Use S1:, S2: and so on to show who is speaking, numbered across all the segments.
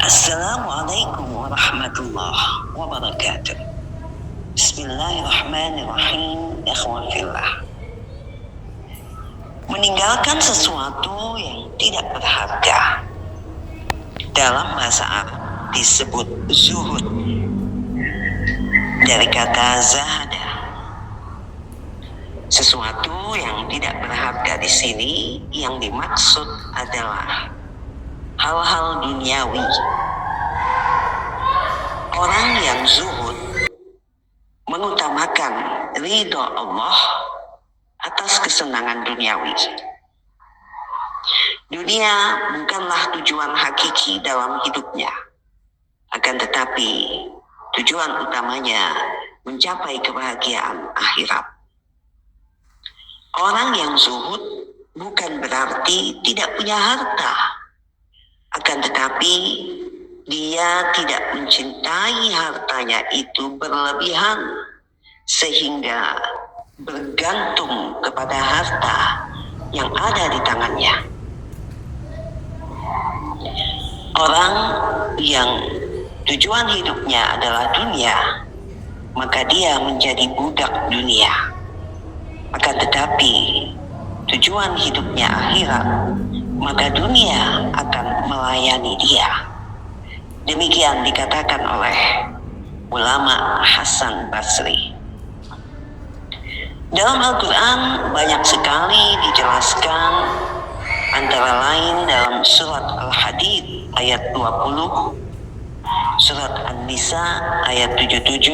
S1: Assalamualaikum warahmatullahi wabarakatuh. Bismillahirrahmanirrahim. Ikhwafillah. Meninggalkan sesuatu yang tidak berharga dalam bahasa Arab disebut zuhud, dari kata zahada. Sesuatu yang tidak berharga di sini yang dimaksud adalah hal-hal duniawi. Orang yang zuhud mengutamakan ridho Allah atas kesenangan duniawi. Dunia bukanlah tujuan hakiki dalam hidupnya, akan tetapi tujuan utamanya mencapai kebahagiaan akhirat. Orang yang zuhud bukan berarti tidak punya harta, akan tetapi dia tidak mencintai hartanya itu berlebihan sehingga bergantung kepada harta yang ada di tangannya. Orang yang tujuan hidupnya adalah dunia, maka dia menjadi budak dunia. Akan tetapi tujuan hidupnya akhirat, maka dunia akan melayani dia. Demikian dikatakan oleh ulama Hasan Basri. Dalam Al-Quran banyak sekali dijelaskan, antara lain dalam surat Al-Hadid ayat 20, surat An-Nisa ayat 77,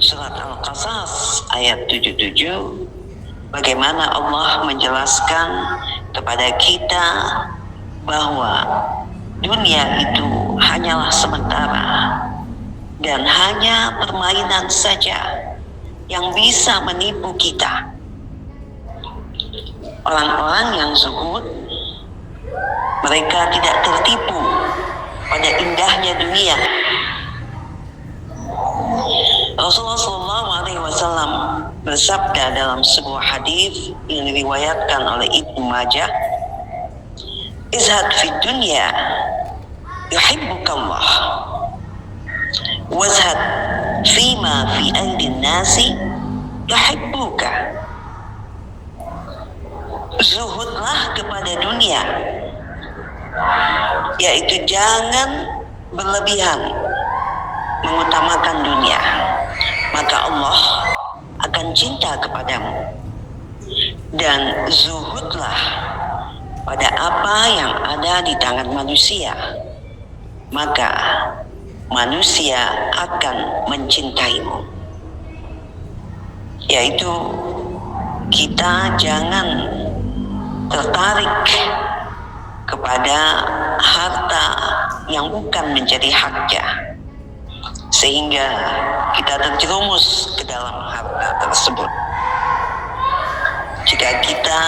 S1: surat Al-Qasas ayat 77, bagaimana Allah menjelaskan kepada kita bahwa dunia itu hanyalah sementara dan hanya permainan saja yang bisa menipu kita. Orang-orang yang zuhud, mereka tidak tertipu pada indahnya dunia. Rasulullah SAW bersabda dalam sebuah hadis yang diriwayatkan oleh Ibnu Majah, "Izhad fid dunya yuhibbukallah, wazhad fima fi aidin nasi yuhibbuka." Zuhudlah kepada dunia, yaitu jangan berlebihan mengutamakan dunia, maka Allah akan cinta kepadamu. Dan zuhudlah pada apa yang ada di tangan manusia, maka manusia akan mencintaimu. Yaitu kita jangan tertarik kepada harta yang bukan menjadi haknya, sehingga kita terjerumus ke dalam harta tersebut. Jika kita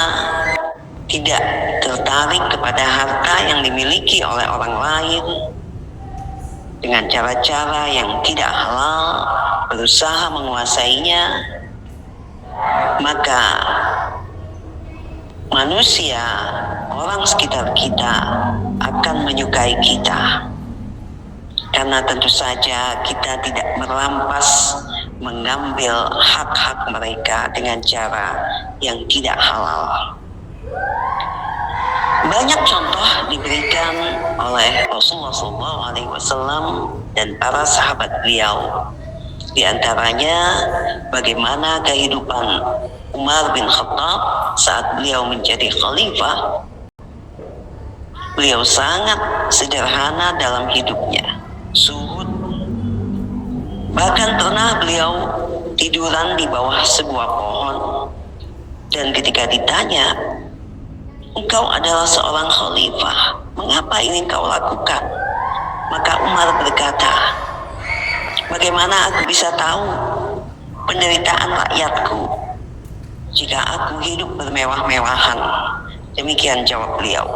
S1: tidak tertarik kepada harta yang dimiliki oleh orang lain dengan cara-cara yang tidak halal, berusaha menguasainya, maka manusia, orang sekitar kita akan menyukai kita. Karena tentu saja kita tidak merampas, mengambil hak-hak mereka dengan cara yang tidak halal. Banyak contoh diberikan oleh Rasulullah SAW dan para sahabat beliau. Di antaranya bagaimana kehidupan Umar bin Khattab saat beliau menjadi khalifah. Beliau sangat sederhana dalam hidupnya, zuhud. Bahkan pernah beliau tiduran di bawah sebuah pohon, dan ketika ditanya, "Engkau adalah seorang khalifah, mengapa ini kau lakukan?" Maka Umar berkata, "Bagaimana aku bisa tahu penderitaan rakyatku jika aku hidup bermewah-mewahan?" Demikian jawab beliau.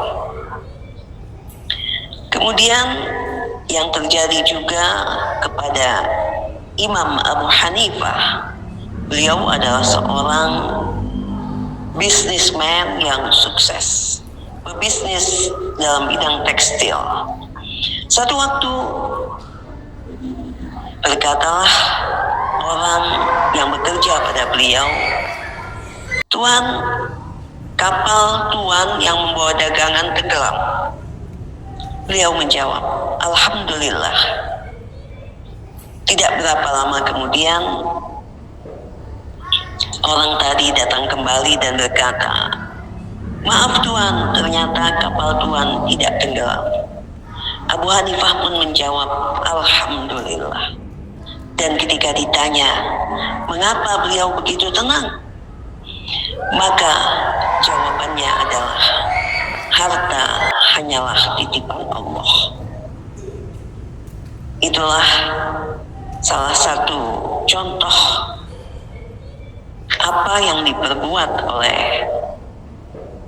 S1: Kemudian yang terjadi juga kepada Imam Abu Hanifah. Beliau adalah seorang bisnismen yang sukses, berbisnis dalam bidang tekstil. Satu waktu berkatalah orang yang bekerja pada beliau, "Tuan, kapal Tuan yang membawa dagangan tenggelam." Beliau menjawab, "Alhamdulillah." Tidak berapa lama kemudian, orang tadi datang kembali dan berkata, "Maaf Tuan, ternyata kapal Tuan tidak tenggelam." Abu Hanifah pun menjawab, "Alhamdulillah." Dan ketika ditanya, mengapa beliau begitu tenang? Maka jawabannya adalah, harta hanyalah titipan Allah. Itulah salah satu contoh apa yang diperbuat oleh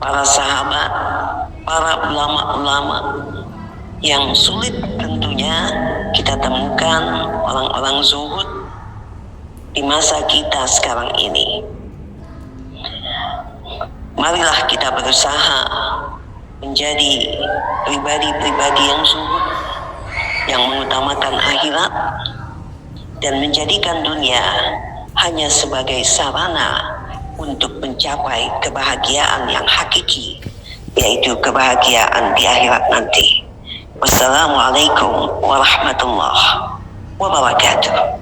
S1: para sahabat, para ulama-ulama yang sulit tentunya kita temukan orang-orang zuhud di masa kita sekarang ini. Marilah kita berusaha menjadi pribadi-pribadi yang zuhud, yang mengutamakan akhirat dan menjadikan dunia hanya sebagai sarana untuk mencapai kebahagiaan yang hakiki, yaitu kebahagiaan di akhirat nanti. Wassalamualaikum warahmatullahi wabarakatuh.